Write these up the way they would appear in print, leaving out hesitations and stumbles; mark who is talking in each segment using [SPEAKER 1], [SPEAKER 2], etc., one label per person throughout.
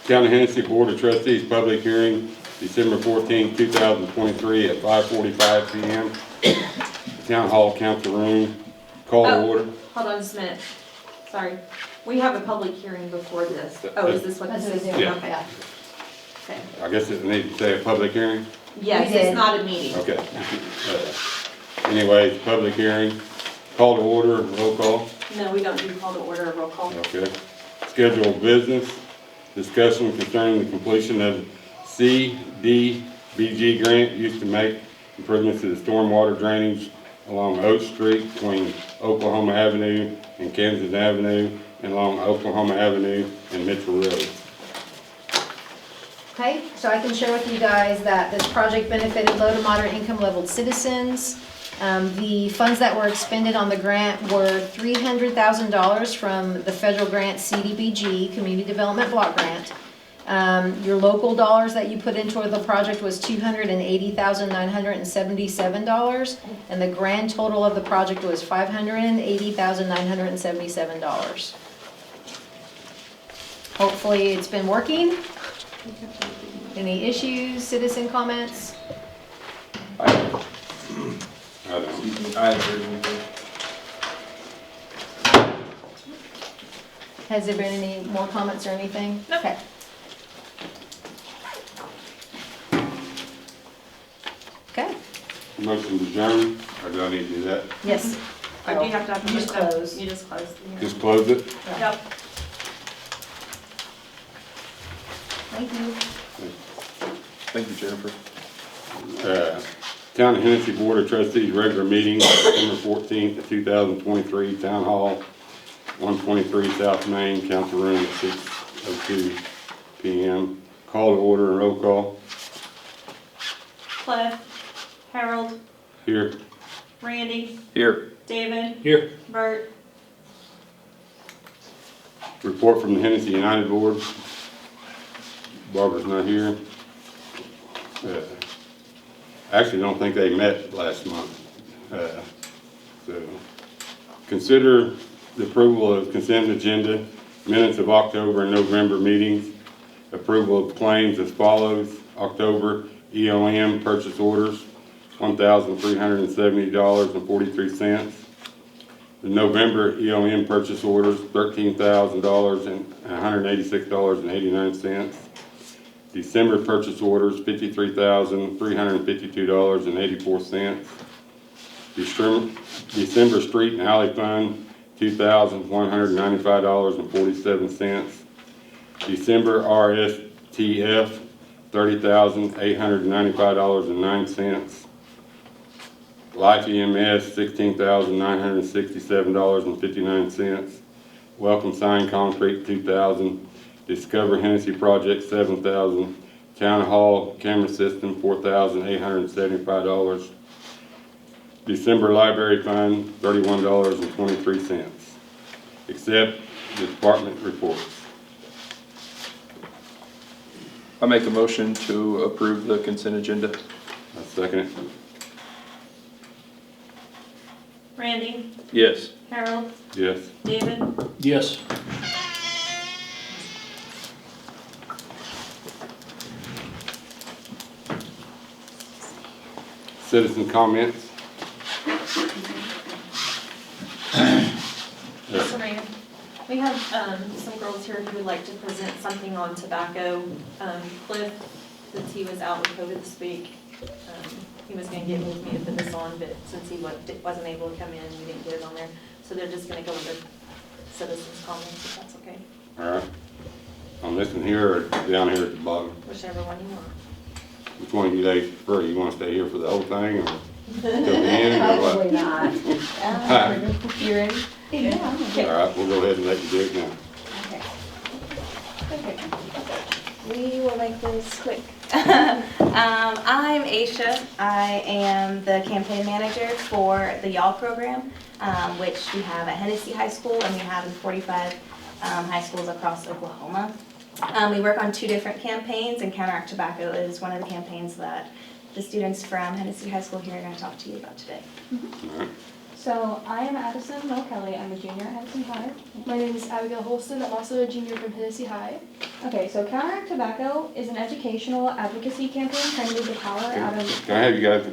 [SPEAKER 1] Town of Hennessey Board of Trustees public hearing, December 14, 2023 at 5:45 p.m. Town Hall Council Room. Call to order.
[SPEAKER 2] Hold on just a minute. Sorry. We have a public hearing before this. Oh, is this what this is?
[SPEAKER 1] Yeah.
[SPEAKER 2] Okay. Okay.
[SPEAKER 1] I guess it needs to say a public hearing.
[SPEAKER 2] Yes, it's not a meeting.
[SPEAKER 1] Okay. Anyways, public hearing. Call to order, roll call.
[SPEAKER 2] No, we don't do call to order or roll call.
[SPEAKER 1] Okay. Scheduled business. Discussion concerning the completion of CDBG grant used to make improvements to the stormwater drainage along Oak Street between Oklahoma Avenue and Kansas Avenue and along Oklahoma Avenue and Mitchell Road.
[SPEAKER 3] Okay, so I can share with you guys that this project benefited low to moderate income leveled citizens. The funds that were expended on the grant were $300,000 from the federal grant CDBG, Community Development Block Grant. Your local dollars that you put into the project was $280,977, and the grand total of the project was $580,977. Hopefully it's been working. Any issues, citizen comments?
[SPEAKER 1] I don't.
[SPEAKER 4] I agree with
[SPEAKER 3] Has there been any more comments or anything?
[SPEAKER 2] No.
[SPEAKER 3] Okay. Okay,
[SPEAKER 1] Motion to adjourn, or do I need to do that?
[SPEAKER 3] yes.
[SPEAKER 2] Or do you have to have
[SPEAKER 3] You just
[SPEAKER 2] the-
[SPEAKER 3] close.
[SPEAKER 2] You just close the hearing.
[SPEAKER 1] Just close it?
[SPEAKER 2] Yep.
[SPEAKER 3] Thank you.
[SPEAKER 4] Thank you, Jennifer.
[SPEAKER 1] Town of Hennessey Board of Trustees regular meeting, December 14th, 2023, Town Hall, 123 South Main, Council Room at 6:02 p.m. Call to order and roll call.
[SPEAKER 2] Cliff, Harold,
[SPEAKER 1] Here.
[SPEAKER 2] Randy,
[SPEAKER 4] Here.
[SPEAKER 2] David,
[SPEAKER 4] Here.
[SPEAKER 2] Bert.
[SPEAKER 1] Report from the Hennessey United Board. Barbara's not here. Actually, don't think they met last month. So, consider the approval of consent agenda, minutes of October and November meetings, approval of claims as follows. October EOM purchase orders, $1,370.43. The November EOM purchase orders, $13,000 and $186.89. December purchase orders, $53,352.84. December street and alley fund, $2,195.47. December RSTF, $30,895.09. Life EMS, $16,967.59. Welcome Sign Concrete, $2,000. Discover Hennessey Project, $7,000. Town Hall Camera System, $4,875. December Library Fund, $31.23. Accept the department reports.
[SPEAKER 4] I make a motion to approve the consent agenda.
[SPEAKER 1] I second it.
[SPEAKER 2] Randy,
[SPEAKER 4] Yes.
[SPEAKER 2] Harold,
[SPEAKER 1] Yes.
[SPEAKER 2] David.
[SPEAKER 4] Yes.
[SPEAKER 1] Citizen comments?
[SPEAKER 2] Serena, we have some girls here who would like to present something on tobacco. Cliff, since he was out with COVID this week, he was gonna get with me to put this on, but since he wasn't able to come in, we didn't get it on there. So they're just gonna go under citizens' comments, if that's okay,
[SPEAKER 1] All right. On this one here or down here at the bottom?
[SPEAKER 2] whichever one you want.
[SPEAKER 1] Which one of you ladies prefer? You want to stay here for the whole thing or till the end or what?
[SPEAKER 5] Probably not.
[SPEAKER 2] You ready?
[SPEAKER 5] Yeah.
[SPEAKER 2] Okay.
[SPEAKER 1] All right, we'll go ahead and let you do it now.
[SPEAKER 5] Okay.
[SPEAKER 6] We will make this quick. I'm Aisha. I am the campaign manager for the YALL program, which we have at Hennessey High School and we have in 45 high schools across Oklahoma. We work on two different campaigns, and Counteract Tobacco is one of the campaigns that the students from Hennessey High School here are going to talk to you about today.
[SPEAKER 1] All right.
[SPEAKER 5] So I am Addison Mel Kelly. I'm a junior at Hennessey High.
[SPEAKER 7] My name is Abigail Holston. I'm also a junior from Hennessey High.
[SPEAKER 5] Okay, so Counteract Tobacco is an educational advocacy campaign trying to move the power out of.
[SPEAKER 1] Can I have you guys,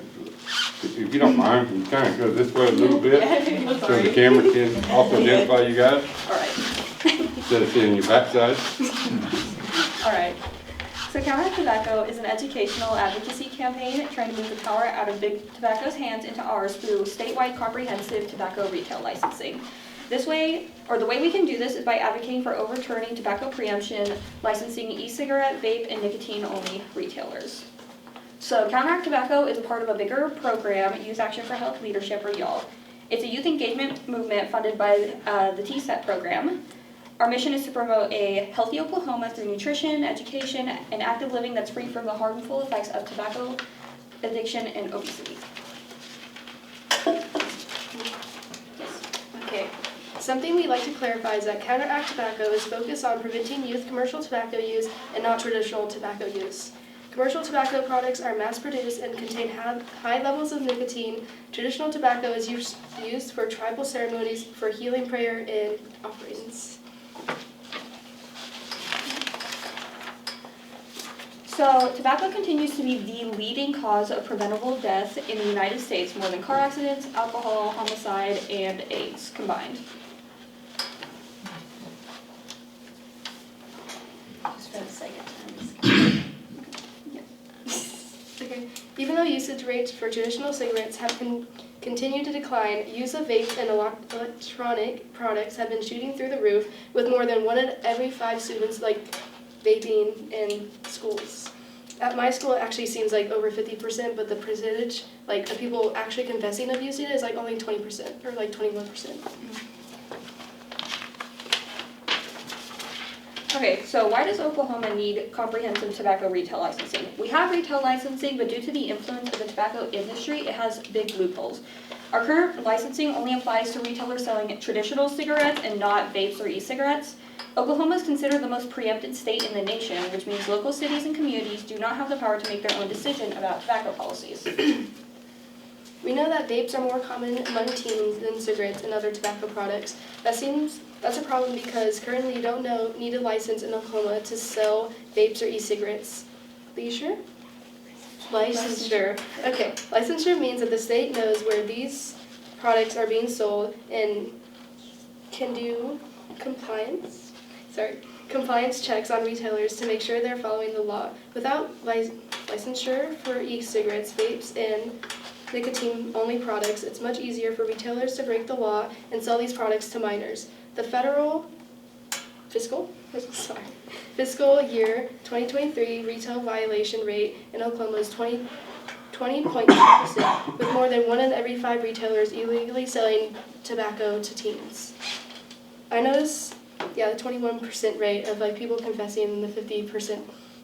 [SPEAKER 1] if you don't mind, can you kind of go this way a little bit? So the camera can also identify you guys,
[SPEAKER 5] All right.
[SPEAKER 1] instead of seeing your backside.
[SPEAKER 5] All right. So Counteract Tobacco is an educational advocacy campaign trying to move the power out of Big Tobacco's hands into ours through statewide comprehensive tobacco retail licensing. This way, or the way we can do this is by advocating for overturning tobacco preemption, licensing e-cigarette, vape, and nicotine-only retailers. So Counteract Tobacco is a part of a bigger program, Youth Action for Health Leadership, or YALL. It's a youth engagement movement funded by the TSET program. Our mission is to promote a healthy Oklahoma through nutrition, education, and active living that's free from the harmful effects of tobacco addiction and obesity.
[SPEAKER 7] Okay. Something we'd like to clarify is that Counteract Tobacco is focused on preventing youth commercial tobacco use and not traditional tobacco use. Commercial tobacco products are mass-produced and contain high levels of nicotine. Traditional tobacco is used for tribal ceremonies, for healing prayer, and offerings.
[SPEAKER 5] So, tobacco continues to be the leading cause of preventable death in the United States, more than car accidents, alcohol, homicide, and AIDS combined.
[SPEAKER 6] Just for the sake of time.
[SPEAKER 7] Okay. Even though usage rates for traditional cigarettes have continued to decline, use of vapes and electronic products have been shooting through the roof, with more than 1 in every 5 students vaping in schools. At my school, it actually seems like over 50%, but the percentage, of people actually confessing of using it is only 20% or 21%.
[SPEAKER 5] Okay, so why does Oklahoma need comprehensive tobacco retail licensing? We have retail licensing, but due to the influence of the tobacco industry, it has big loopholes. Our current licensing only applies to retailers selling traditional cigarettes and not vapes or e-cigarettes. Oklahoma is considered the most preempted state in the nation, which means local cities and communities do not have the power to make their own decision about tobacco policies.
[SPEAKER 7] We know that vapes are more common among teens than cigarettes and other tobacco products. That's a problem because currently you don't need a license in Oklahoma to sell vapes or e-cigarettes. Leisure? Licensure. Okay, licensure means that the state knows where these products are being sold and can do compliance checks on retailers to make sure they're following the law. Without licensure for e-cigarettes, vapes, and nicotine-only products, it's much easier for retailers to break the law and sell these products to minors. The federal fiscal year 2023 retail violation rate in Oklahoma is 20.2%, with more than 1 in every 5 retailers illegally selling tobacco to teens. I noticed, the 21% rate of people confessing and the 50%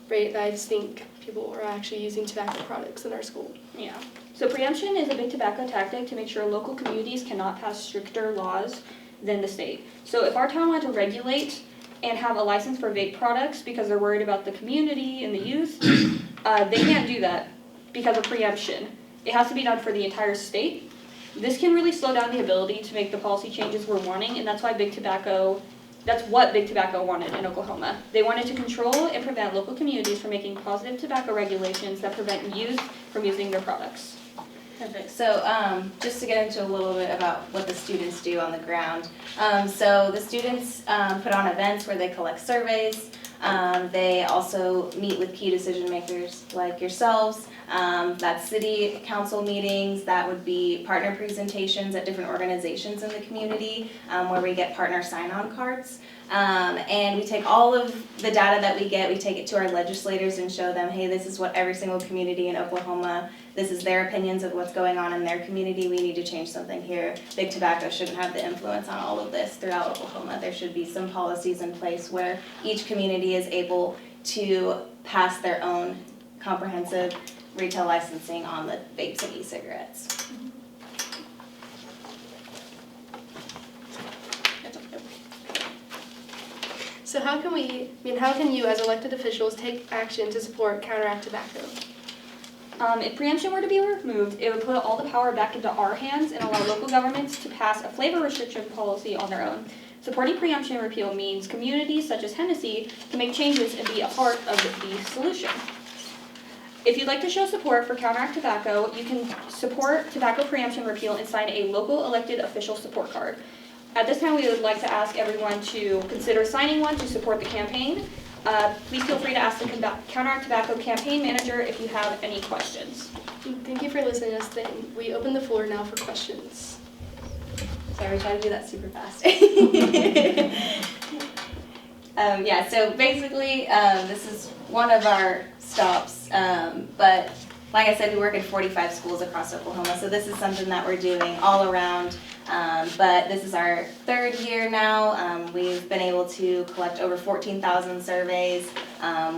[SPEAKER 7] rate that I just think people are actually using tobacco products in our school.
[SPEAKER 5] Yeah. So preemption is a big tobacco tactic to make sure local communities cannot pass stricter laws than the state. So if our town wanted to regulate and have a license for vape products because they're worried about the community and the youth, they can't do that because of preemption. It has to be done for the entire state. This can really slow down the ability to make the policy changes we're wanting, and that's what Big Tobacco wanted in Oklahoma. They wanted to control and prevent local communities from making positive tobacco regulations that prevent youth from using their products.
[SPEAKER 6] Perfect. So just to get into a little bit about what the students do on the ground. So the students put on events where they collect surveys. They also meet with key decision makers like yourselves. That's city council meetings, that would be partner presentations at different organizations in the community where we get partner sign-on cards. And we take all of the data that we get, we take it to our legislators and show them, hey, this is what every single community in Oklahoma, this is their opinions of what's going on in their community, we need to change something here. Big Tobacco shouldn't have the influence on all of this throughout Oklahoma. There should be some policies in place where each community is able to pass their own comprehensive retail licensing on the vapes and e-cigarettes.
[SPEAKER 7] So how can you as elected officials take action to support Counteract Tobacco?
[SPEAKER 5] If preemption were to be removed, it would put all the power back into our hands and allow local governments to pass a flavor restriction policy on their own. Supporting preemption repeal means communities such as Hennessey can make changes and be a part of the solution. If you'd like to show support for Counteract Tobacco, you can support tobacco preemption repeal and sign a local elected official support card. At this time, we would like to ask everyone to consider signing one to support the campaign. Please feel free to ask the Counteract Tobacco campaign manager if you have any questions.
[SPEAKER 7] Thank you for listening to us today. We open the floor now for questions.
[SPEAKER 6] Sorry, we try to do that super fast. Yeah, so basically, this is one of our stops, but like I said, we work in 45 schools across Oklahoma, so this is something that we're doing all around. But this is our third year now. We've been able to collect over 14,000 surveys.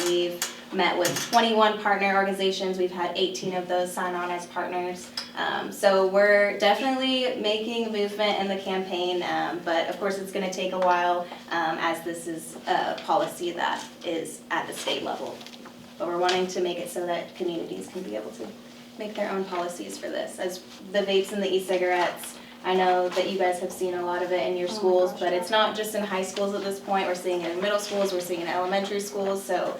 [SPEAKER 6] We've met with 21 partner organizations. We've had 18 of those sign on as partners. So we're definitely making a movement in the campaign, but of course it's going to take a while as this is a policy that is at the state level. But we're wanting to make it so that communities can be able to make their own policies for this. As the vapes and the e-cigarettes, I know that you guys have seen a lot of it in your schools, but it's not just in high schools at this point. We're seeing it in middle schools, we're seeing it in elementary schools, so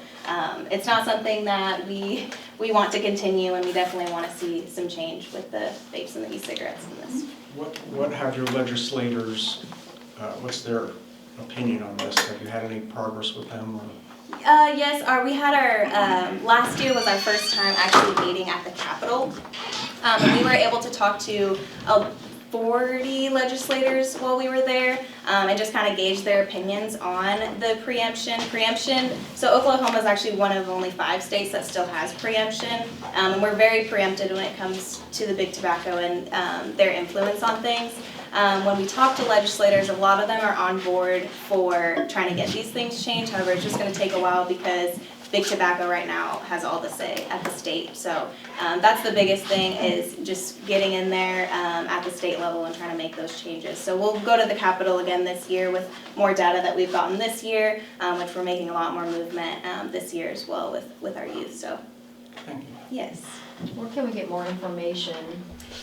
[SPEAKER 6] it's not something that we want to continue, and we definitely want to see some change with the vapes and the e-cigarettes in this.
[SPEAKER 8] What have your legislators, what's their opinion on this? Have you had any progress with them? Or?
[SPEAKER 6] Yes, we had our, last year was our first time actually meeting at the Capitol. And we were able to talk to 40 legislators while we were there, and just kind of gauge their opinions on the preemption. So Oklahoma is actually one of only 5 states that still has preemption, and we're very preempted when it comes to the big tobacco and their influence on things. When we talk to legislators, a lot of them are on board for trying to get these things changed. However, it's just going to take a while because big tobacco right now has all the say at the state. So that's the biggest thing, is just getting in there at the state level and trying to make those changes. So we'll go to the Capitol again this year with more data that we've gotten this year, which we're making a lot more movement this year as well with our youth. So
[SPEAKER 8] Thank you.
[SPEAKER 6] yes.
[SPEAKER 3] Where can we get more information?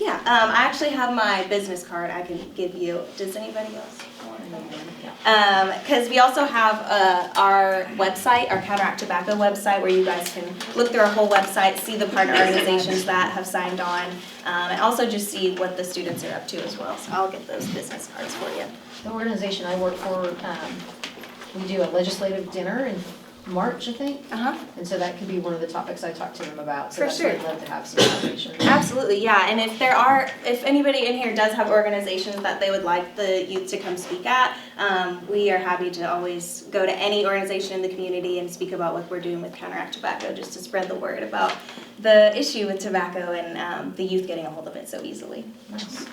[SPEAKER 6] Yeah, I actually have my business card I can give you. Does anybody else want to? Because we also have our website, our Counteract Tobacco website, where you guys can look through our whole website, see the partner organizations that have signed on, and also just see what the students are up to as well. So I'll get those business cards for you.
[SPEAKER 3] The organization I work for, we do a legislative dinner in March, I think. And so that could be one of the topics I talk to them about. So
[SPEAKER 6] For
[SPEAKER 3] that's
[SPEAKER 6] sure.
[SPEAKER 3] why I'd love to have some information.
[SPEAKER 6] Absolutely, yeah, and if anybody in here does have organizations that they would like the youth to come speak at, we are happy to always go to any organization in the community and speak about what we're doing with Counteract Tobacco, just to spread the word about the issue with tobacco and the youth getting a hold of it so easily.
[SPEAKER 3] Nice.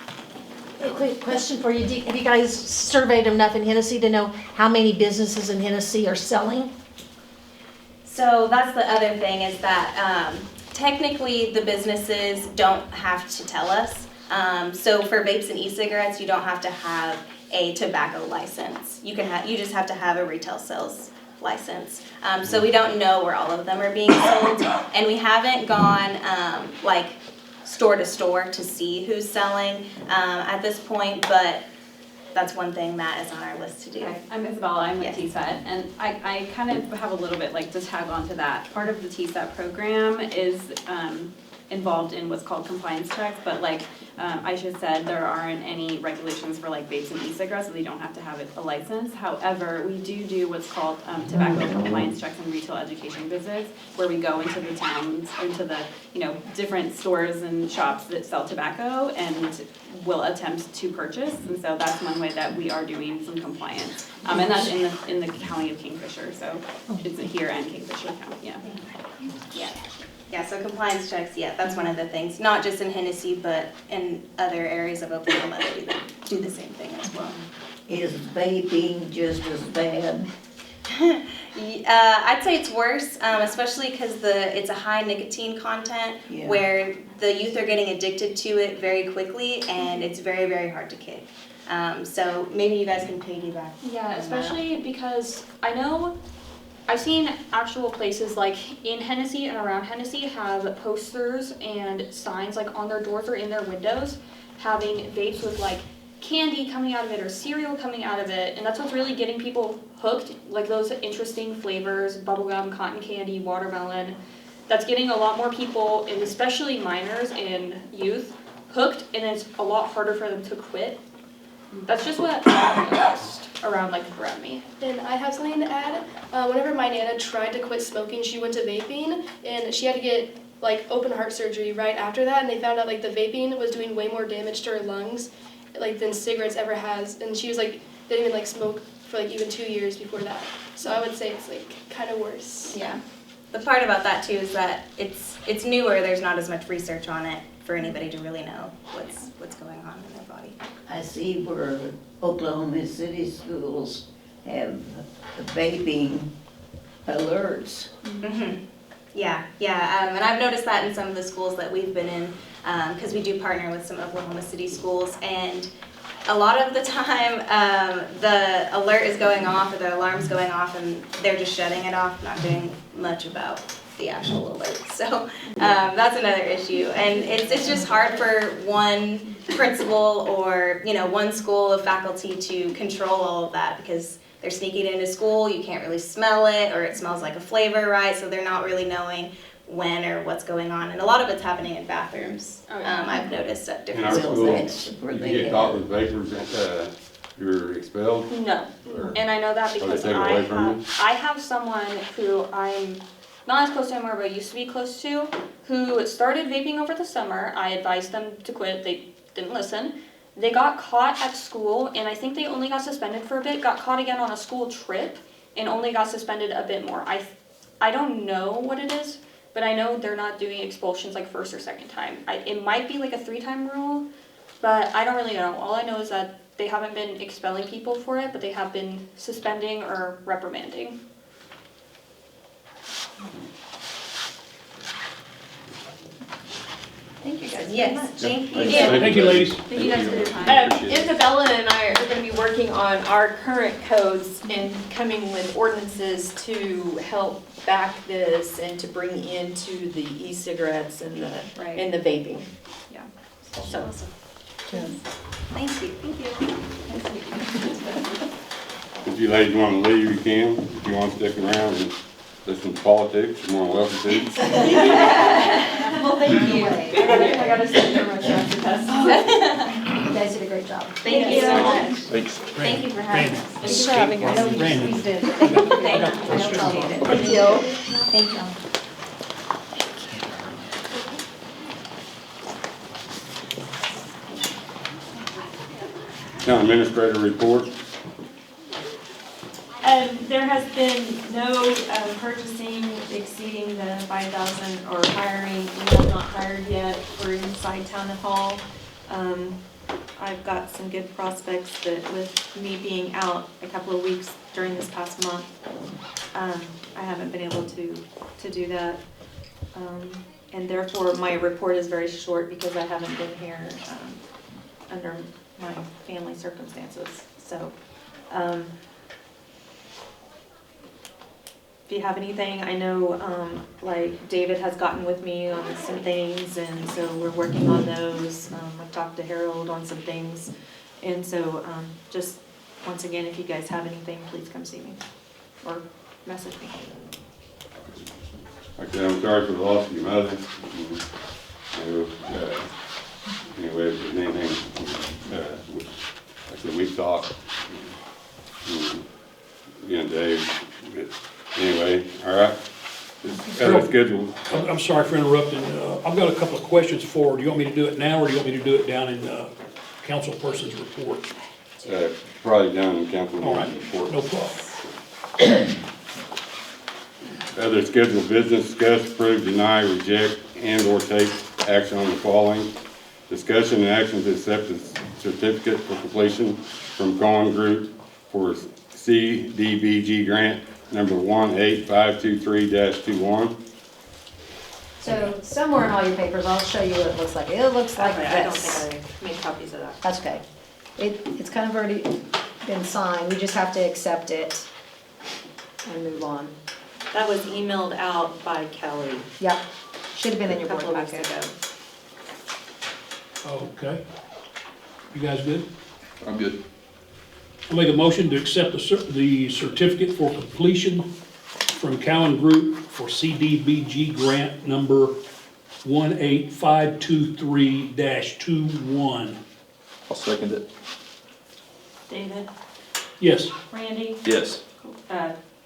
[SPEAKER 9] A quick question for you. Have you guys surveyed enough in Hennessey to know how many businesses in Hennessey are selling?
[SPEAKER 6] So that's the other thing, is that technically the businesses don't have to tell us. So for vapes and e-cigarettes, you don't have to have a tobacco license. You just have to have a retail sales license. So we don't know where all of them are being sold, and we haven't gone like store to store to see who's selling at this point, but that's one thing that is on our list to do.
[SPEAKER 10] Hi, I'm Isabella, I'm with
[SPEAKER 6] Yes.
[SPEAKER 10] TSET, and I kind of have a little bit like to tag on to that. Part of the TSET program is involved in what's called compliance checks, but like Aisha said, there aren't any regulations for like vapes and e-cigarettes, so they don't have to have a license. However, we do what's called tobacco compliance checks and retail education visits, where we go into the towns, into the different stores and shops that sell tobacco, and will attempt to purchase. And so that's one way that we are doing some compliance, and that's in the county of Kingfisher. So it's here and Kingfisher County. Yeah.
[SPEAKER 6] Yeah, so compliance checks, yeah, that's one of the things, not just in Hennessey, but in other areas of Oklahoma that do the same thing as well.
[SPEAKER 11] Is vaping just as bad?
[SPEAKER 6] I'd say it's worse, especially because it's a high nicotine content,
[SPEAKER 11] Yeah.
[SPEAKER 6] where the youth are getting addicted to it very quickly, and it's very, very hard to kick. So maybe you guys can piggyback.
[SPEAKER 5] Yeah, especially because I know I've seen actual places like in Hennessey and around Hennessey have posters and signs like on their doors or in their windows having vapes with like candy coming out of it or cereal coming out of it, and that's what's really getting people hooked, like those interesting flavors, bubblegum, cotton candy, watermelon. That's getting a lot more people, and especially minors and youth, hooked, and it's a lot harder for them to quit. That's just what I've noticed around me.
[SPEAKER 7] And I have something to add. Whenever my Nana tried to quit smoking, she went to vaping, and she had to get like open heart surgery right after that, and they found out like the vaping was doing way more damage to her lungs like than cigarettes ever has, and she was like didn't even like smoke for like even 2 years before that. So I would say it's like kind of worse.
[SPEAKER 6] Yeah. The part about that too is that it's newer. There's not as much research on it for anybody to really know what's going on in their body.
[SPEAKER 11] I see where Oklahoma City schools have vaping alerts.
[SPEAKER 6] Mm-hmm. Yeah, and I've noticed that in some of the schools that we've been in, because we do partner with some Oklahoma City schools, and a lot of the time the alert is going off or the alarm's going off and they're just shutting it off, not doing much about the actual alert. So that's another issue, and it's just hard for one principal or one school of faculty to control all of that, because they're sneaking into school, you can't really smell it, or it smells like a flavor, right? So they're not really knowing when or what's going on, and a lot of it's happening in bathrooms. I've noticed at
[SPEAKER 1] In
[SPEAKER 6] different
[SPEAKER 1] our
[SPEAKER 6] schools.
[SPEAKER 1] schools, if you get caught with vapors, you're expelled?
[SPEAKER 5] No, and I know that because
[SPEAKER 1] take it away from you?
[SPEAKER 5] I have someone who I'm not as close to anymore, but used to be close to, who started vaping over the summer. I advised them to quit, they didn't listen. They got caught at school, and I think they only got suspended for a bit, got caught again on a school trip, and only got suspended a bit more. I don't know what it is, but I know they're not doing expulsions like first or second time. It might be like a 3-time rule, but I don't really know. All I know is that they haven't been expelling people for it, but they have been suspending or reprimanding.
[SPEAKER 6] Thank you guys. Yes, thank you.
[SPEAKER 1] Thank you, ladies.
[SPEAKER 10] Thank you guys for your time.
[SPEAKER 12] Isabella and I are going to be working on our current codes and coming with ordinances to help back this and to bring into the e-cigarettes and the and the vaping.
[SPEAKER 10] Yeah.
[SPEAKER 12] So.
[SPEAKER 6] Thank you.
[SPEAKER 1] If you ladies want to leave, you can. If you want to stick around and listen to politics, you're more than welcome to.
[SPEAKER 3] Well, thank you.
[SPEAKER 12] I got to sit for my transfer test.
[SPEAKER 3] You guys did a great job.
[SPEAKER 6] Thank you so much.
[SPEAKER 4] Thanks.
[SPEAKER 6] Thank you for having us.
[SPEAKER 12] Thank you for having us.
[SPEAKER 3] I know you squeezed in, but thank you.
[SPEAKER 6] Thank you.
[SPEAKER 3] Thank you.
[SPEAKER 6] Thank you.
[SPEAKER 1] Town administrator report.
[SPEAKER 13] There has been no purchasing exceeding the 5,000 or hiring. We have not hired yet for inside town hall. I've got some good prospects that with me being out a couple of weeks during this past month, I haven't been able to do that. And therefore my report is very short because I haven't been here under my family circumstances. So, if you have anything, I know like David has gotten with me on some things, and so we're working on those. I've talked to Harold on some things, and so just once again, if you guys have anything, please come see me or message me.
[SPEAKER 1] Okay, I'm sorry for the loss of your mother. Anyway, if there's anything, like I said, we've talked. Again, Dave. Anyway, all right. It's scheduled.
[SPEAKER 14] I'm sorry for interrupting. I've got a couple of questions for, do you want me to do it now, or do you want me to do it down in councilperson's report?
[SPEAKER 1] Probably down in council.
[SPEAKER 14] All right,
[SPEAKER 1] report.
[SPEAKER 14] no problem.
[SPEAKER 1] Other scheduled business, discuss, approve, deny, reject, and/or take action on the following. Discussion and action to accept the certificate for completion from Cohen Group for CDBG grant number 18523-21.
[SPEAKER 3] So somewhere in all your papers, I'll show you what it looks like. It looks like this.
[SPEAKER 13] I don't think I made copies of that.
[SPEAKER 3] That's okay. It's kind of already been signed. We just have to accept it. and move on.
[SPEAKER 2] That was emailed out by Kelly
[SPEAKER 3] Yep, should have been in
[SPEAKER 2] a
[SPEAKER 3] your board
[SPEAKER 2] couple of weeks
[SPEAKER 3] packet.
[SPEAKER 2] ago.
[SPEAKER 14] Okay. You guys good?
[SPEAKER 4] I'm good.
[SPEAKER 14] I'll make a motion to accept the certificate for completion from Cowan Group for CDBG grant number 18523-21.
[SPEAKER 4] I'll second it.
[SPEAKER 10] David,
[SPEAKER 14] Yes.
[SPEAKER 10] Randy,
[SPEAKER 4] Yes.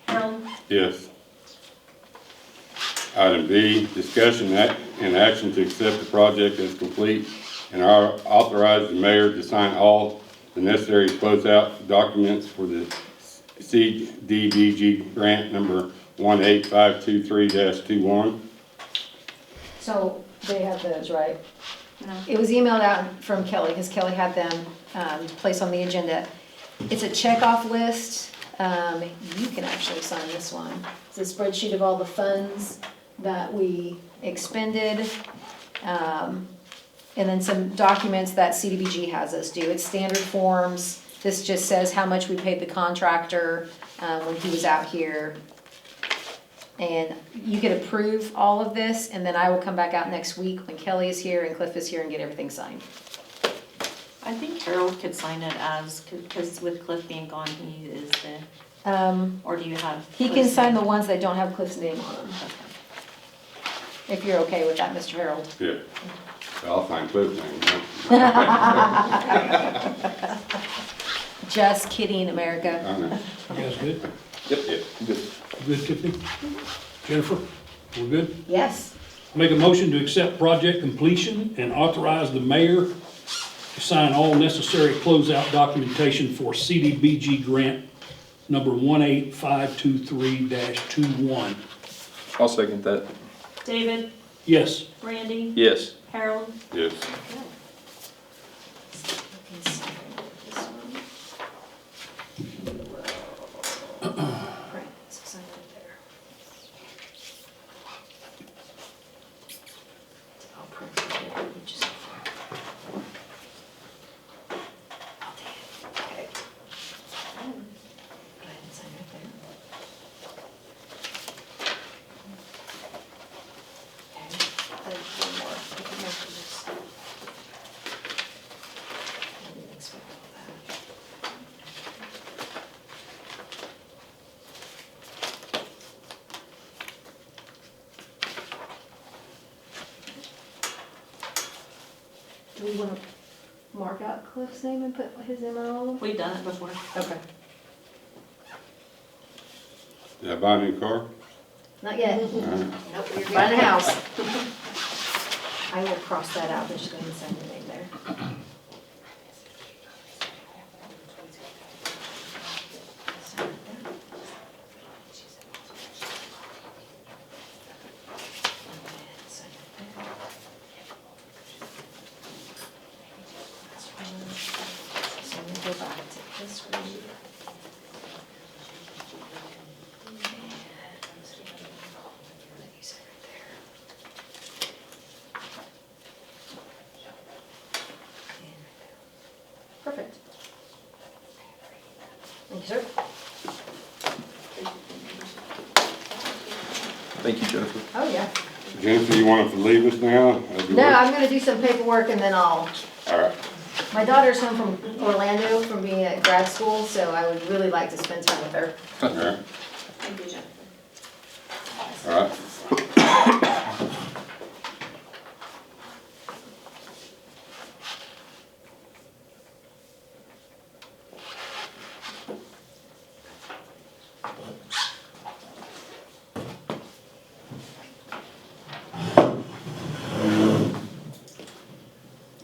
[SPEAKER 10] Harold,
[SPEAKER 1] Yes. Item B, discussion and action to accept the project as complete and authorize the mayor to sign all the necessary closeout documents for the CDBG grant number 18523-21.
[SPEAKER 3] So they have those, right?
[SPEAKER 2] No.
[SPEAKER 3] It was emailed out from Kelly, because Kelly had them placed on the agenda. It's a checkoff list. You can actually sign this one. It's a spreadsheet of all the funds that we expended. And then some documents that CDBG has us do. It's standard forms. This just says how much we paid the contractor when he was out here. And you could approve all of this, and then I will come back out next week when Kelly is here and Cliff is here and get everything signed.
[SPEAKER 2] I think Harold could sign it as, because with Cliff being gone, he is the, or do you have?
[SPEAKER 3] He can
[SPEAKER 2] Cliff's
[SPEAKER 3] sign the
[SPEAKER 2] name?
[SPEAKER 3] ones that don't have Cliff's name on them. If you're okay with that, Mr. Harold.
[SPEAKER 1] Yeah. I'll sign Cliff's name.
[SPEAKER 3] Just kidding, America.
[SPEAKER 1] I know.
[SPEAKER 14] You guys good?
[SPEAKER 4] Yep. I'm good.
[SPEAKER 14] Good, Tiffany? Jennifer, we're good?
[SPEAKER 3] Yes.
[SPEAKER 14] Make a motion to accept project completion and authorize the mayor to sign all necessary closeout documentation for CDBG grant number 18523-21.
[SPEAKER 4] I'll second that.
[SPEAKER 10] David,
[SPEAKER 14] Yes.
[SPEAKER 10] Randy,
[SPEAKER 4] Yes.
[SPEAKER 10] Harold,
[SPEAKER 1] Yes.
[SPEAKER 3] Do we want to mark out Cliff's name and put his MO on them?
[SPEAKER 2] We've done it before.
[SPEAKER 3] Okay.
[SPEAKER 1] Did I buy a new car?
[SPEAKER 3] Not yet.
[SPEAKER 1] All right.
[SPEAKER 3] Nope, you're buying a house. I will cross that out, but just go ahead and sign your name there. So I'm gonna go back to this one. Perfect. Thank you, sir.
[SPEAKER 4] Thank you, Jennifer.
[SPEAKER 3] Oh, yeah.
[SPEAKER 1] Jennifer, you want to leave us now? As you
[SPEAKER 3] No,
[SPEAKER 1] wish?
[SPEAKER 3] I'm gonna do some paperwork and then
[SPEAKER 1] All right.
[SPEAKER 3] my daughter's home from Orlando from being at grad school, so I would really like to spend time with her.
[SPEAKER 1] All right.
[SPEAKER 2] Thank you, Jennifer.
[SPEAKER 1] All right.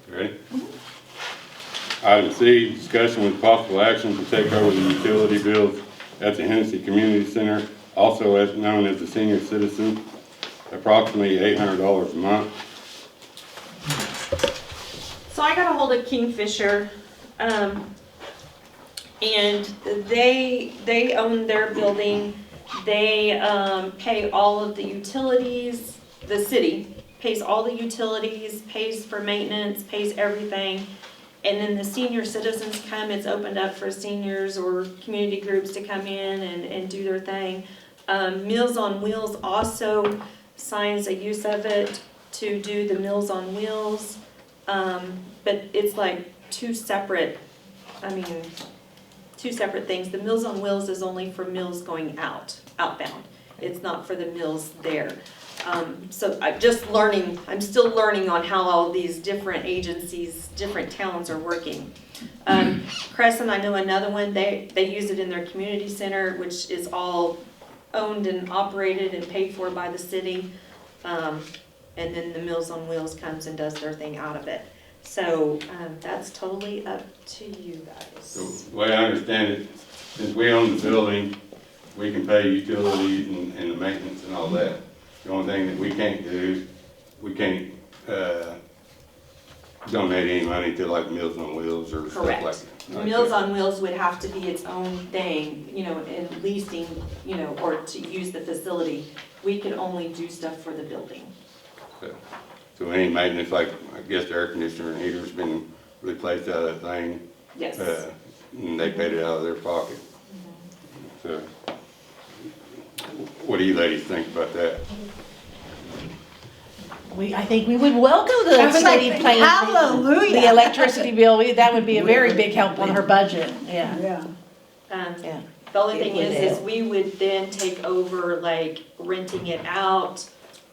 [SPEAKER 1] Ready? Item C, discussion with possible action to take over the utility bills at the Hennessey Community Center, also as known as the senior citizen, approximately $800 a month.
[SPEAKER 13] So I got a hold of Kingfisher, and they own their building. They pay all of the utilities. The city pays all the utilities, pays for maintenance, pays everything.
[SPEAKER 2] And then the senior citizens come, it's opened up for seniors or community groups to come in and do their thing. Meals on Wheels also signs a use of it to do the Meals on Wheels. But it's like two separate things. The Meals on Wheels is only for meals going outbound. It's not for the meals there. So I'm still learning on how all these different agencies, different towns are working. Crescent, I know another one, they use it in their community center, which is all owned and operated and paid for by the city. And then the Meals on Wheels comes and does their thing out of it. So that's totally up to you guys.
[SPEAKER 1] So the way I understand it, since we own the building, we can pay utilities and the maintenance and all that. The only thing that we can't do, we can't donate any money to like Meals on Wheels or stuff like
[SPEAKER 2] Correct.
[SPEAKER 1] that.
[SPEAKER 2] Meals on Wheels would have to be its own thing, in leasing, or to use the facility. We could only do stuff for the building.
[SPEAKER 1] So any maintenance, like I guess the air conditioner and heater's been replaced out of that thing.
[SPEAKER 2] Yes.
[SPEAKER 1] And they paid it out of their pocket. So, what do you ladies think about that?
[SPEAKER 9] I think we would welcome the
[SPEAKER 11] I was
[SPEAKER 9] city
[SPEAKER 11] like,
[SPEAKER 9] paying
[SPEAKER 11] hallelujah.
[SPEAKER 9] the electricity bill. That would be a very big help on her budget, yeah.
[SPEAKER 11] Yeah.
[SPEAKER 9] Yeah.
[SPEAKER 2] The only
[SPEAKER 11] It
[SPEAKER 2] thing
[SPEAKER 11] would
[SPEAKER 2] is
[SPEAKER 11] help.
[SPEAKER 2] we would then take over like renting it out,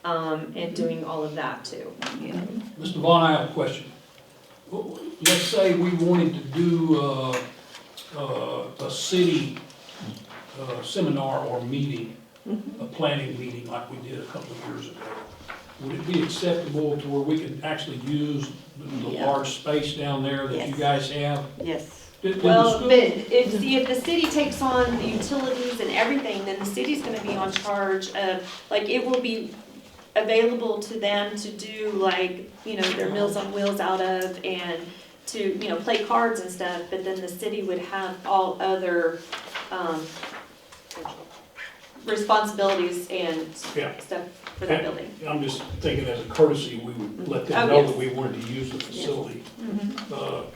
[SPEAKER 2] and doing all of that too.
[SPEAKER 14] Mr. Vaughn, I have a question. Let's say we wanted to do a city seminar or meeting, a planning meeting like we did a couple of years ago. Would it be acceptable to where we could actually use the large space down there that you guys have?
[SPEAKER 11] Yes.
[SPEAKER 14] Did the
[SPEAKER 2] Well,
[SPEAKER 14] school-
[SPEAKER 2] but if the city takes on the utilities and everything, then the city's gonna be on charge of, like, it will be available to them to do like, their Meals on Wheels out of and to, play cards and stuff, but then the city would have all other, responsibilities and
[SPEAKER 14] Yeah.
[SPEAKER 2] stuff for the building.
[SPEAKER 14] I'm just thinking as a courtesy, we would let them
[SPEAKER 2] Oh,
[SPEAKER 14] know
[SPEAKER 2] yes.
[SPEAKER 14] that we wanted to use the facility.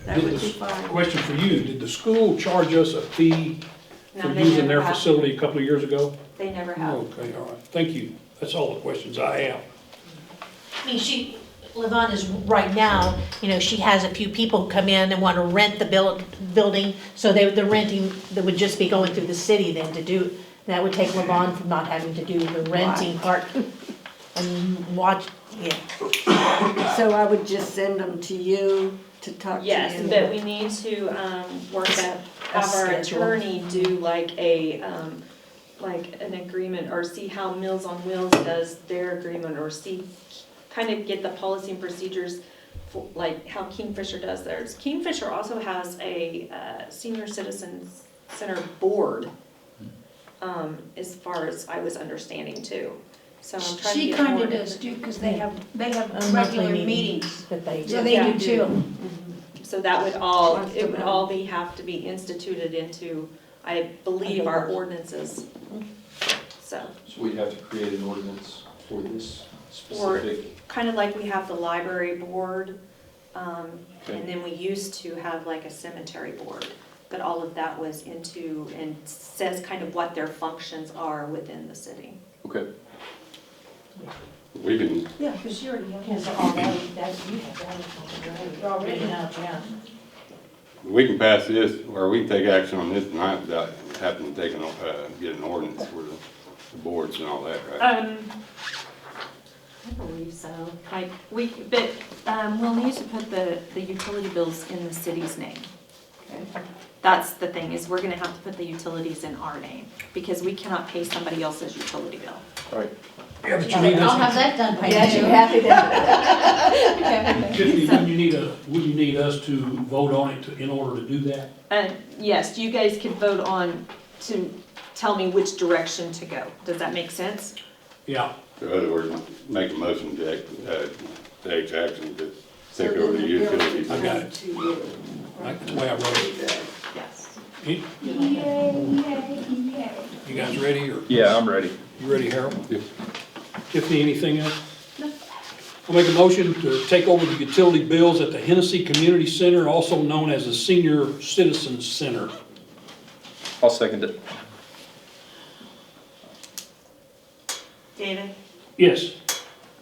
[SPEAKER 11] That would be fine.
[SPEAKER 14] Question for you, did the school charge us a fee
[SPEAKER 2] No,
[SPEAKER 14] for
[SPEAKER 2] they
[SPEAKER 14] using
[SPEAKER 2] never
[SPEAKER 14] their
[SPEAKER 2] have.
[SPEAKER 14] facility a couple of years ago?
[SPEAKER 2] They never have.
[SPEAKER 14] Okay, all right, thank you. That's all the questions I have.
[SPEAKER 9] I mean, Levon is, right now, she has a few people come in and want to rent the building, so the renting, that would just be going through the city then to do, that would take Levon from not having to do the renting part and watch, yeah.
[SPEAKER 11] So I would just send them to you to talk to you?
[SPEAKER 2] Yes, but we need to, work up, have our
[SPEAKER 9] schedule.
[SPEAKER 2] attorney do like like an agreement, or see how Meals on Wheels does their agreement, or kind of get the policy and procedures for, like, how Kingfisher does theirs. Kingfisher also has a, senior citizens center board, as far as I was understanding too. So I'm trying to
[SPEAKER 15] She
[SPEAKER 2] get
[SPEAKER 15] kind
[SPEAKER 2] more
[SPEAKER 15] of does too, because they have
[SPEAKER 9] Monthly
[SPEAKER 15] regular meetings.
[SPEAKER 9] that they
[SPEAKER 15] So
[SPEAKER 9] do.
[SPEAKER 15] they do too.
[SPEAKER 2] So that would all, it would all have to be instituted into, I believe, our ordinances. So,
[SPEAKER 4] So we have to create an ordinance for this
[SPEAKER 2] or
[SPEAKER 4] specific.
[SPEAKER 2] kind of like we have the library board, and then we used to have like a cemetery board. But all of that was into, and says kind of what their functions are within the city.
[SPEAKER 4] Okay.
[SPEAKER 1] We can,
[SPEAKER 15] Yeah, because you already have.
[SPEAKER 9] Because all that, you have that already enough, yeah.
[SPEAKER 1] we can pass this, or we can take action on this tonight without having to get an ordinance for the boards and all that, right?
[SPEAKER 2] I believe so. Like, but we'll need to put the utility bills in the city's name. That's the thing, is we're gonna have to put the utilities in our name, because we cannot pay somebody else's utility bill.
[SPEAKER 4] All right.
[SPEAKER 14] Yeah, but you need
[SPEAKER 9] I'll
[SPEAKER 14] us,
[SPEAKER 9] have that done by
[SPEAKER 3] Yes, you're
[SPEAKER 9] you.
[SPEAKER 3] happy
[SPEAKER 14] Tiffany, wouldn't you need us to vote on it in order to do that?
[SPEAKER 2] Yes, you guys could vote on to tell me which direction to go. Does that make sense?
[SPEAKER 14] Yeah,
[SPEAKER 1] So in other words, make a motion to take action to take over the utilities.
[SPEAKER 14] I got it. That's the way I wrote it.
[SPEAKER 2] Yes.
[SPEAKER 14] You you guys ready, or
[SPEAKER 4] Yeah, I'm ready.
[SPEAKER 14] you ready, Harold? Tiffany, anything else? I'll make a motion to take over the utility bills at the Hennessey Community Center, also known as the Senior Citizens Center.
[SPEAKER 4] I'll second it.
[SPEAKER 10] David,
[SPEAKER 14] Yes.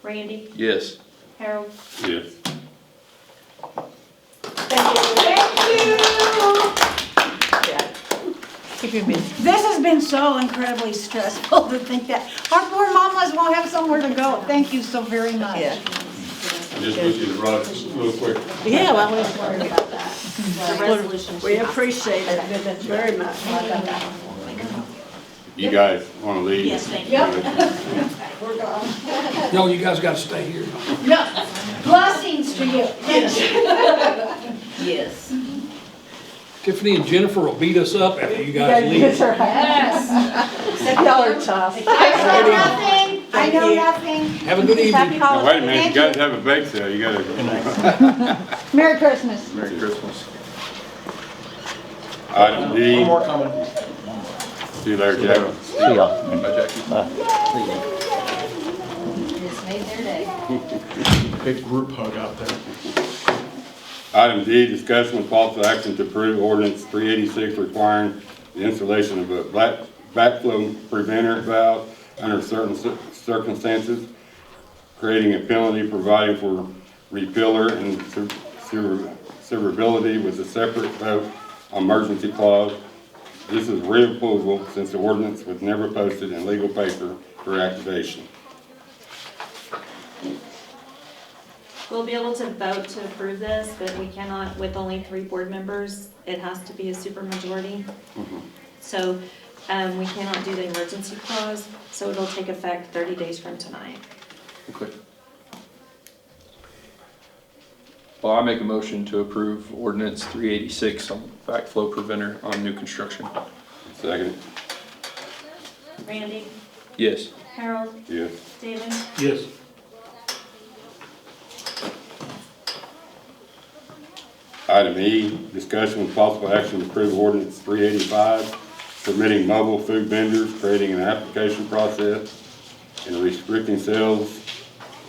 [SPEAKER 10] Randy,
[SPEAKER 4] Yes.
[SPEAKER 10] Harold,
[SPEAKER 1] Yes.
[SPEAKER 9] Keep your busy.
[SPEAKER 15] This has been so incredibly stressful to think that our poor mamas won't have somewhere to go. Thank you so very much.
[SPEAKER 1] I just wish you'd have brought it a little quicker.
[SPEAKER 9] Yeah, well, we
[SPEAKER 10] sorry about that. The resolution.
[SPEAKER 11] We appreciate it very much.
[SPEAKER 1] You guys want to leave?
[SPEAKER 10] Yes, thank you.
[SPEAKER 14] No, you guys gotta stay here.
[SPEAKER 15] No, blessings to you. Thank you.
[SPEAKER 11] Yes.
[SPEAKER 14] Tiffany and Jennifer will beat us up after you guys leave.
[SPEAKER 15] Yes.
[SPEAKER 11] Y'all are tough.
[SPEAKER 15] I know nothing. I know nothing.
[SPEAKER 14] Have a good evening.
[SPEAKER 15] Happy
[SPEAKER 1] Now, wait a
[SPEAKER 15] holidays.
[SPEAKER 1] minute, you guys have a bake sale, you gotta.
[SPEAKER 15] Merry Christmas.
[SPEAKER 4] Merry Christmas.
[SPEAKER 1] Item D.
[SPEAKER 8] One more comment.
[SPEAKER 1] See you later, Jack.
[SPEAKER 4] See y'all. Bye, Jackie.
[SPEAKER 3] Just made their day.
[SPEAKER 8] Big group hug out there.
[SPEAKER 1] Item D, discussion with possible action to approve ordinance 386 requiring the installation of a backflow preventer valve under certain circumstances, creating a penalty, providing for repealer and severability with a separate vote on emergency clause. This is reapproval since the ordinance was never posted in legal paper for activation.
[SPEAKER 2] We'll be able to vote to approve this, but we cannot with only 3 board members. It has to be a supermajority. So we cannot do the emergency clause, so it'll take effect 30 days from tonight.
[SPEAKER 4] Okay. Well, I make a motion to approve ordinance 386 on backflow preventer on new construction.
[SPEAKER 1] Second.
[SPEAKER 10] Randy,
[SPEAKER 4] Yes.
[SPEAKER 10] Harold,
[SPEAKER 1] Yes.
[SPEAKER 10] David,
[SPEAKER 14] Yes.
[SPEAKER 1] Item E, discussion with possible action to approve ordinance 385, permitting mobile food vendors, creating an application process, and restricting sales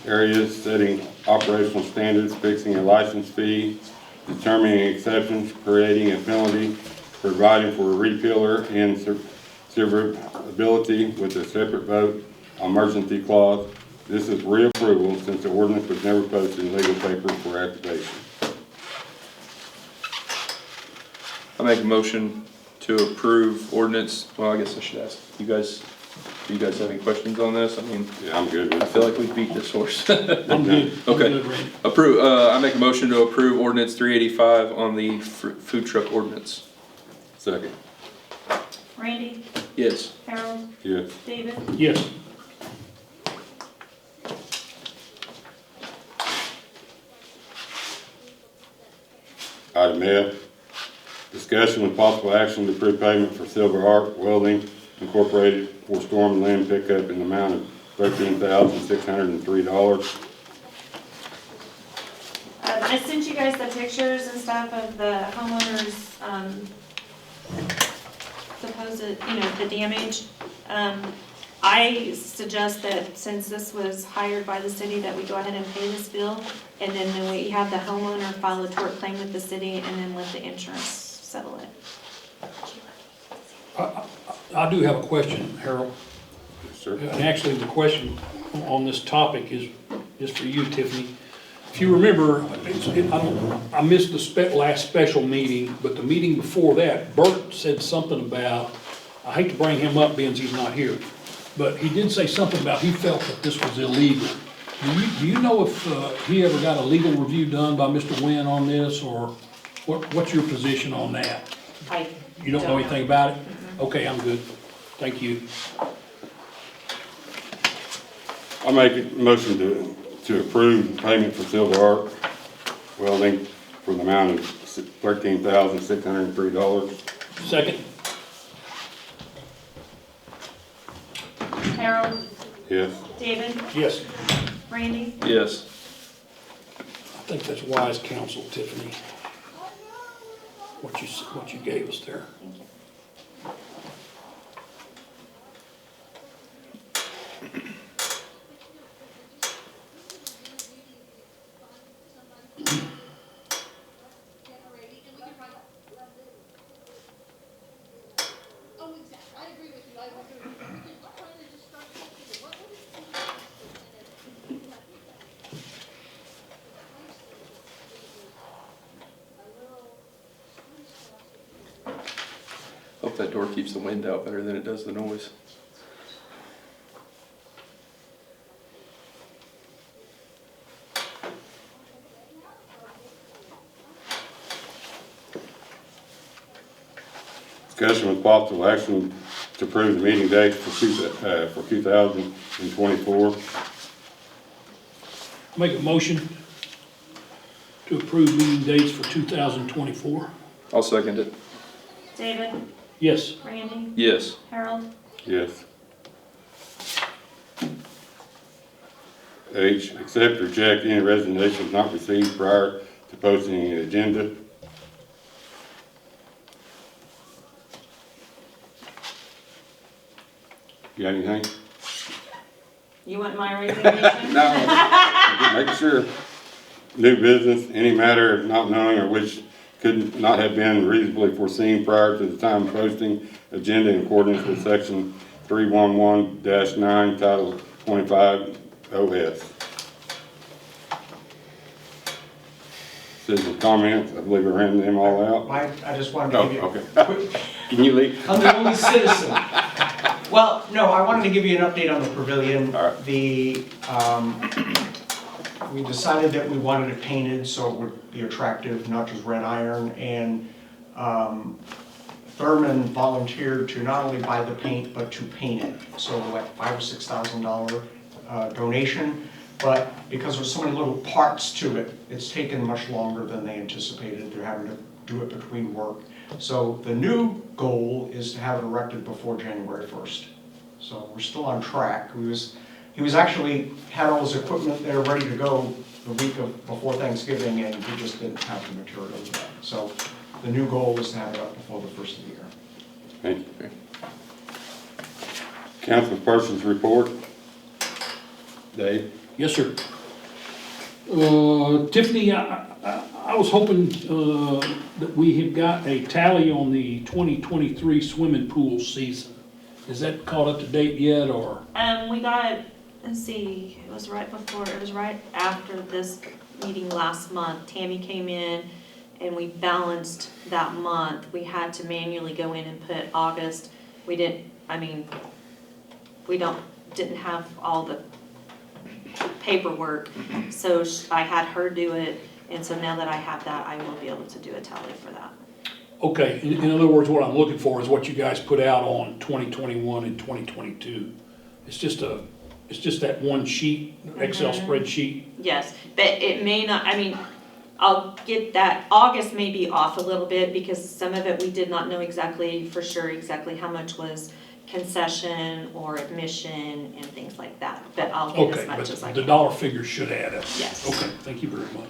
[SPEAKER 1] areas, setting operational standards, fixing a license fee, determining exceptions, creating a penalty, providing for a repealer and severability with a separate vote on emergency clause. This is reapproval since the ordinance was never posted in legal paper for activation.
[SPEAKER 4] I make a motion to approve ordinance, well, I guess I should ask, do you guys have any questions on this? I mean,
[SPEAKER 1] Yeah, I'm good with
[SPEAKER 4] I
[SPEAKER 1] it.
[SPEAKER 4] feel like we beat this horse.
[SPEAKER 14] I'm good. I'm
[SPEAKER 4] Okay.
[SPEAKER 14] good, Randy.
[SPEAKER 4] I make a motion to approve ordinance 385 on the food truck ordinance.
[SPEAKER 1] Second.
[SPEAKER 10] Randy,
[SPEAKER 4] Yes.
[SPEAKER 10] Harold,
[SPEAKER 1] Yes.
[SPEAKER 10] David,
[SPEAKER 14] Yes.
[SPEAKER 1] Item F, discussion with possible action to approve payment for Silver Arc Welding Incorporated for storm land pickup in the amount of $13,603.
[SPEAKER 2] I sent you guys the pictures and stuff of the homeowners, supposed, the damage. I suggest that since this was hired by the city, that we go ahead and pay this bill, and then we have the homeowner file a tort claim with the city, and then let the insurance settle it.
[SPEAKER 14] I do have a question, Harold.
[SPEAKER 1] Yes, sir.
[SPEAKER 14] And actually, the question on this topic is for you, Tiffany. If you remember, I missed the last special meeting, but the meeting before that, Bert said something about, I hate to bring him up being he's not here, but he did say something about he felt that this was illegal. Do you know if he ever got a legal review done by Mr. Wynn on this, or what's your position on that? You don't know anything about it? Okay, I'm good. Thank you.
[SPEAKER 1] I make a motion to approve payment for Silver Arc Welding for the amount of $13,603.
[SPEAKER 14] Second?
[SPEAKER 10] Harold,
[SPEAKER 1] Yes.
[SPEAKER 10] David,
[SPEAKER 14] Yes.
[SPEAKER 10] Randy,
[SPEAKER 4] Yes.
[SPEAKER 14] I think that's wise counsel, Tiffany. What you gave us there.
[SPEAKER 2] Thank you.
[SPEAKER 4] door keeps the wind out better than it does the noise.
[SPEAKER 1] Discussion with possible action to approve the meeting dates for 2024.
[SPEAKER 14] Make a motion to approve meeting dates for 2024.
[SPEAKER 4] I'll second it.
[SPEAKER 2] David,
[SPEAKER 14] Yes.
[SPEAKER 2] Randy,
[SPEAKER 4] Yes.
[SPEAKER 2] Harold,
[SPEAKER 1] Yes. H, accept or reject any resignations not received prior to posting the agenda. You got anything?
[SPEAKER 2] you want my resignation?
[SPEAKER 1] No. Just making sure. New business, any matter not knowing or which could not have been reasonably foreseen prior to the time of posting agenda in accordance with section 311-9, title 25 OS. Citizen comments, I believe I ran them all out.
[SPEAKER 8] I just wanted to give you.
[SPEAKER 1] Okay. Can you leave?
[SPEAKER 8] I'm the only citizen. Well, no, I wanted to give you an update on the pavilion.
[SPEAKER 1] All right.
[SPEAKER 8] We decided that we wanted it painted so it would be attractive, not just red iron. And Thurman volunteered to not only buy the paint, but to paint it. So like $5,000 or $6,000 donation. But because there's so many little parts to it, it's taken much longer than they anticipated. They're having to do it between work. So the new goal is to have it erected before January 1st. So we're still on track. He was actually had all his equipment there ready to go the week before Thanksgiving, and he just didn't have the materials yet. So the new goal is to have it up before the first of the year.
[SPEAKER 1] Thank you. Councilperson's report. Dave?
[SPEAKER 14] Yes, sir. Tiffany, I was hoping that we have got a tally on the 2023 swimming pool season. Is that caught up to date yet, or?
[SPEAKER 2] We got, let's see, it was right after this meeting last month. Tammy came in and we balanced that month. We had to manually go in and put August. We didn't have all the paperwork, so I had her do it, and so now that I have that, I will be able to do a tally for that.
[SPEAKER 14] Okay, in other words, what I'm looking for is what you guys put out on 2021 and 2022. It's just that one sheet, Excel spreadsheet.
[SPEAKER 2] Yes, but it may not, I'll get that. August may be off a little bit because some of it we did not know exactly for sure exactly how much was concession or admission and things like that, but I'll get as much as I
[SPEAKER 14] Okay, but
[SPEAKER 2] can.
[SPEAKER 14] the dollar figure should add up.
[SPEAKER 2] Yes.
[SPEAKER 14] Okay, thank you very much.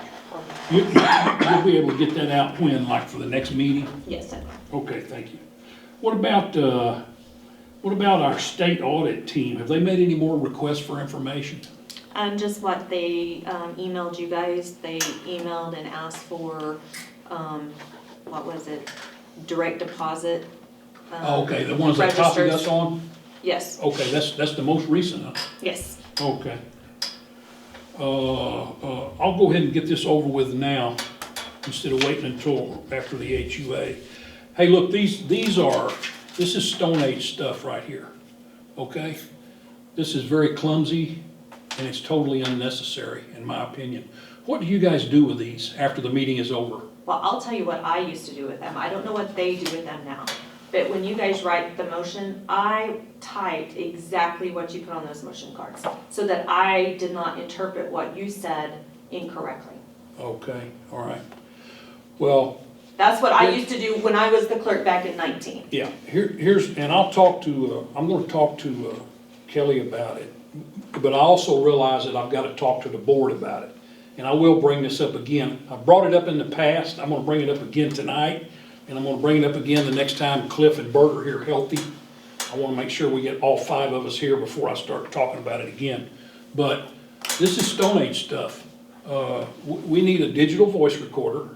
[SPEAKER 14] You'll be able to get that out when, like for the next meeting?
[SPEAKER 2] Yes, sir.
[SPEAKER 14] Okay, thank you. What about our state audit team? Have they made any more requests for information?
[SPEAKER 2] Just what they emailed you guys. They emailed and asked for, what was it, direct deposit.
[SPEAKER 14] Okay, the ones that copied
[SPEAKER 2] registers.
[SPEAKER 14] us on?
[SPEAKER 2] Yes,
[SPEAKER 14] Okay, that's the most recent, huh?
[SPEAKER 2] yes.
[SPEAKER 14] Okay. I'll go ahead and get this over with now, instead of waiting until after the HUA. Hey, look, this is Stone Age stuff right here, okay? This is very clumsy, and it's totally unnecessary, in my opinion. What do you guys do with these after the meeting is over?
[SPEAKER 2] Well, I'll tell you what I used to do with them. I don't know what they do with them now. But when you guys write the motion, I typed exactly what you put on those motion cards, so that I did not interpret what you said incorrectly.
[SPEAKER 14] Okay, all right. Well,
[SPEAKER 2] That's what I used to do when I was the clerk back in 19.
[SPEAKER 14] yeah, and I'm gonna talk to Kelly about it, but I also realize that I've gotta talk to the board about it. And I will bring this up again. I've brought it up in the past, I'm gonna bring it up again tonight, and I'm gonna bring it up again the next time Cliff and Bert are here healthy. I wanna make sure we get all 5 of us here before I start talking about it again. But this is Stone Age stuff. We need a digital voice recorder,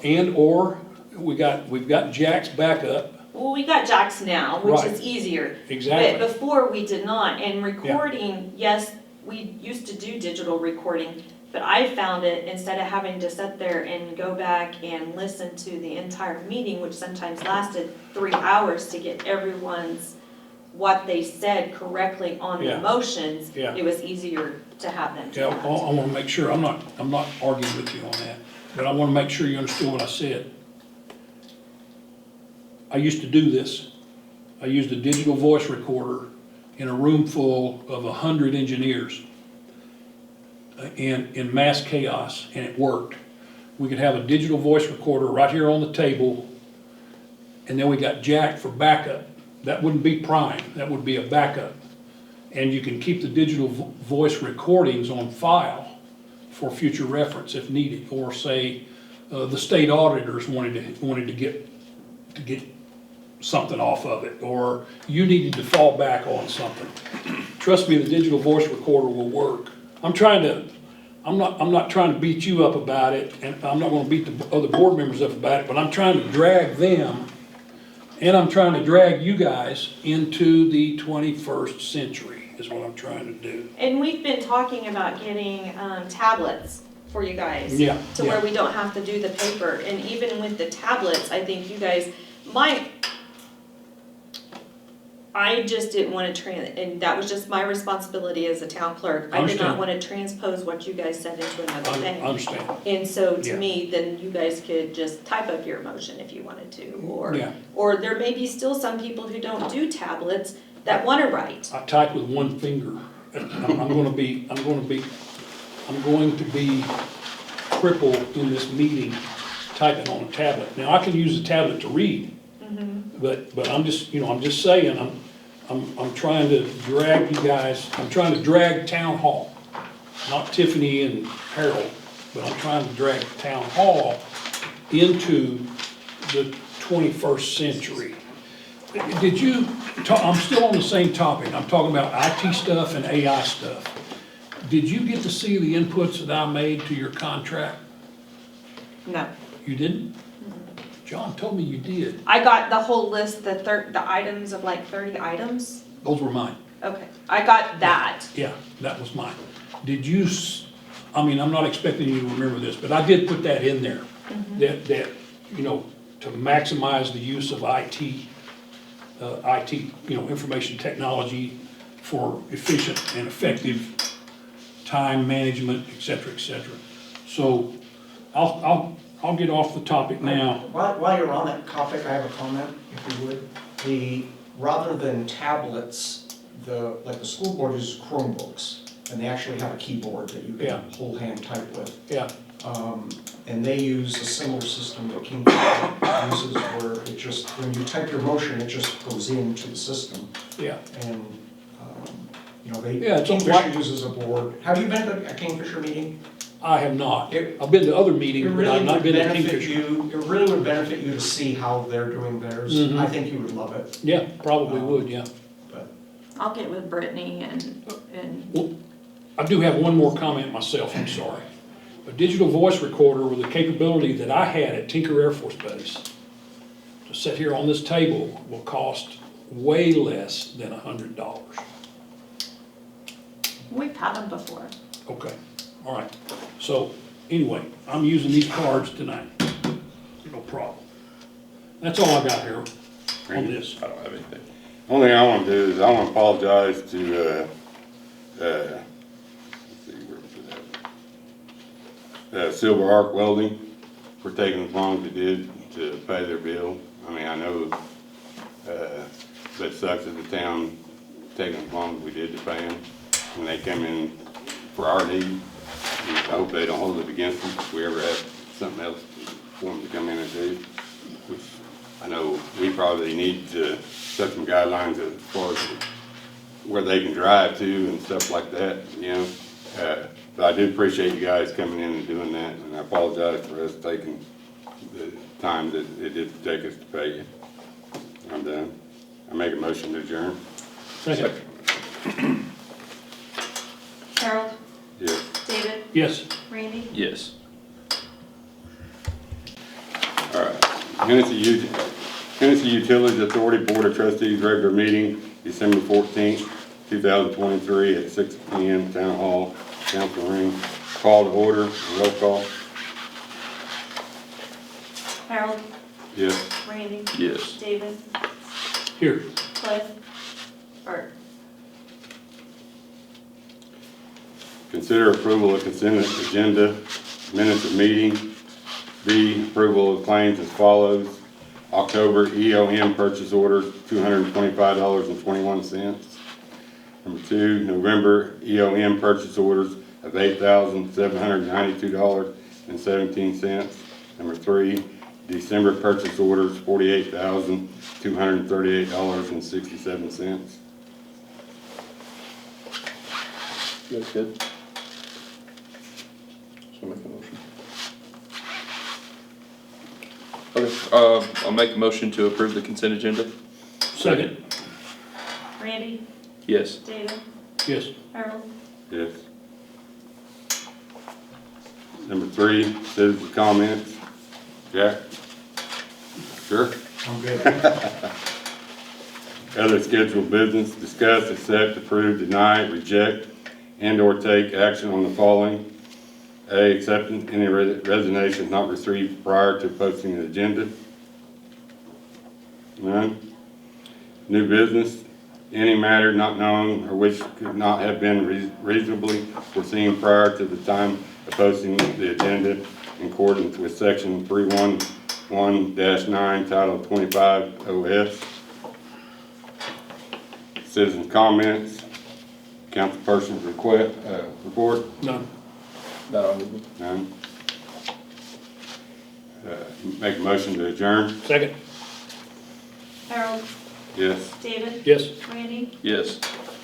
[SPEAKER 14] and/or we've got Jack's backup.
[SPEAKER 2] Well, we got Jack's now, which
[SPEAKER 14] Right.
[SPEAKER 2] is easier.
[SPEAKER 14] Exactly.
[SPEAKER 2] But before we did not. And recording, yes, we used to do digital recording. But I found it, instead of having to sit there and go back and listen to the entire meeting, which sometimes lasted 3 hours to get everyone's, what they said correctly on the
[SPEAKER 14] Yeah.
[SPEAKER 2] motions,
[SPEAKER 14] Yeah.
[SPEAKER 2] it was easier to have them do
[SPEAKER 14] Yeah,
[SPEAKER 2] that.
[SPEAKER 14] I wanna make sure, I'm not arguing with you on that, but I wanna make sure you understood what I said. I used to do this. I used a digital voice recorder in a room full of 100 engineers in mass chaos, and it worked. We could have a digital voice recorder right here on the table, and then we got jack for backup. That wouldn't be prime, that would be a backup. And you can keep the digital voice recordings on file for future reference if needed, or say, the state auditors wanted to get something off of it, or you needed to fall back on something. Trust me, the digital voice recorder will work. I'm not trying to beat you up about it, and I'm not gonna beat the other board members up about it, but I'm trying to drag them, and I'm trying to drag you guys into the 21st century, is what I'm trying to do.
[SPEAKER 2] And we've been talking about getting tablets for you guys.
[SPEAKER 14] Yeah,
[SPEAKER 2] To where we don't have to do the paper, and even with the tablets, I think you guys might, I just didn't want to and that was just my responsibility as a town clerk. I did not
[SPEAKER 14] Understand.
[SPEAKER 2] want to transpose what you guys said into another
[SPEAKER 14] I
[SPEAKER 2] thing.
[SPEAKER 14] understand.
[SPEAKER 2] And so to
[SPEAKER 14] Yeah.
[SPEAKER 2] me, then you guys could just type up your motion if you wanted to,
[SPEAKER 14] Yeah.
[SPEAKER 2] or there may be still some people who don't do tablets that want to write.
[SPEAKER 14] I type with one finger. I'm going to be crippled in this meeting typing on a tablet. Now, I can use a tablet to read, but I'm just saying, I'm trying to drag you guys, I'm trying to drag town hall, not Tiffany and Harold, but I'm trying to drag town hall into the 21st century. Did you, I'm still on the same topic, I'm talking about IT stuff and AI stuff. Did you get to see the inputs that I made to your contract?
[SPEAKER 2] No.
[SPEAKER 14] You didn't? John told me you did.
[SPEAKER 2] I got the whole list, the items of like 30 items.
[SPEAKER 14] Those were mine.
[SPEAKER 2] Okay, I got that.
[SPEAKER 14] Yeah, that was mine. Did you, I'm not expecting you to remember this, but I did put that in there. That, to maximize the use of IT, information technology for efficient and effective time management, et cetera, et cetera. So I'll get off the topic now.
[SPEAKER 8] While you're on that topic, I have a comment, if you would. Rather than tablets, the school board uses Chromebooks, and they actually have a keyboard that you
[SPEAKER 14] Yeah.
[SPEAKER 8] can whole hand type with.
[SPEAKER 14] Yeah,
[SPEAKER 8] And they use a similar system that Kingfisher uses, where it just, when you type your motion, it just goes into the system.
[SPEAKER 14] yeah.
[SPEAKER 8] And,
[SPEAKER 14] Yeah, it's
[SPEAKER 8] Kingfisher
[SPEAKER 14] like-
[SPEAKER 8] uses a board. Have you been to a Kingfisher meeting?
[SPEAKER 14] I have not.
[SPEAKER 8] It-
[SPEAKER 14] I've been to other
[SPEAKER 8] It
[SPEAKER 14] meetings, but
[SPEAKER 8] really
[SPEAKER 14] I've not
[SPEAKER 8] would
[SPEAKER 14] been to
[SPEAKER 8] benefit
[SPEAKER 14] Kingfisher.
[SPEAKER 8] you, it really would benefit you to see how they're doing theirs.
[SPEAKER 14] Mhm.
[SPEAKER 8] I think you would love it.
[SPEAKER 14] Yeah, probably would, yeah.
[SPEAKER 2] I'll get with Brittany and
[SPEAKER 14] Well, I do have one more comment myself, I'm sorry. A digital voice recorder with the capability that I had at Tinker Air Force Base to sit here on this table will cost way less than $100.
[SPEAKER 2] we've had them before.
[SPEAKER 14] Okay, all right. So, anyway, I'm using these cards tonight. No problem. That's all I got here on this.
[SPEAKER 4] I don't have anything.
[SPEAKER 1] Only thing I want to do is I want to apologize to, let's see, where was it at? Silver Arc Welding for taking as long as it did to pay their bill. I mean, I know, that sucks at the town taking as long as we did to pay them. When they come in for our need, I hope they don't hold it against us if we ever have something else for them to come in and do, which I know we probably need to set some guidelines as far as where they can drive to and stuff like that, But I do appreciate you guys coming in and doing that, and I apologize for us taking the time that it did take us to pay you. I'm done. I make a motion to adjourn.
[SPEAKER 14] Second.
[SPEAKER 2] Harold,
[SPEAKER 1] Yes.
[SPEAKER 2] David,
[SPEAKER 14] Yes.
[SPEAKER 2] Randy?
[SPEAKER 4] Yes.
[SPEAKER 1] All right. Hennessey Utilities Authority Board of Trustees regular meeting, December 14th, 2023 at 6 p.m. Town Hall, Council Room. Call to order, roll call.
[SPEAKER 2] Harold,
[SPEAKER 1] Yes.
[SPEAKER 2] Randy,
[SPEAKER 4] Yes.
[SPEAKER 2] David,
[SPEAKER 14] Here.
[SPEAKER 2] Cliff, Bert.
[SPEAKER 1] Consider approval of consent agenda, minutes of meeting. B, approval of claims as follows. October EOM purchase order, $225.21. Number two, November EOM purchase orders of $8,792.17. Number three, December purchase orders, $48,238.67.
[SPEAKER 4] You guys good? So make a motion. Okay, I'll make a motion to approve the consent agenda.
[SPEAKER 14] Second.
[SPEAKER 2] Randy,
[SPEAKER 4] Yes.
[SPEAKER 2] David,
[SPEAKER 14] Yes.
[SPEAKER 2] Harold,
[SPEAKER 1] Yes. Number three, citizen comments. Jack? Sure.
[SPEAKER 8] I'm good.
[SPEAKER 1] Other scheduled business, discuss, accept, approve, deny, reject, and/or take action on the following. A, accepting any resignations not received prior to posting the agenda. None. New business, any matter not known or which could not have been reasonably foreseen prior to the time of posting the agenda in accordance with section 311-9, title 25 OS. Citizen comments, councilperson's report.
[SPEAKER 14] None.
[SPEAKER 1] None. Make a motion to adjourn.
[SPEAKER 14] Second.
[SPEAKER 2] Harold,
[SPEAKER 1] Yes.
[SPEAKER 2] David,
[SPEAKER 14] Yes.
[SPEAKER 2] Randy,
[SPEAKER 4] Yes.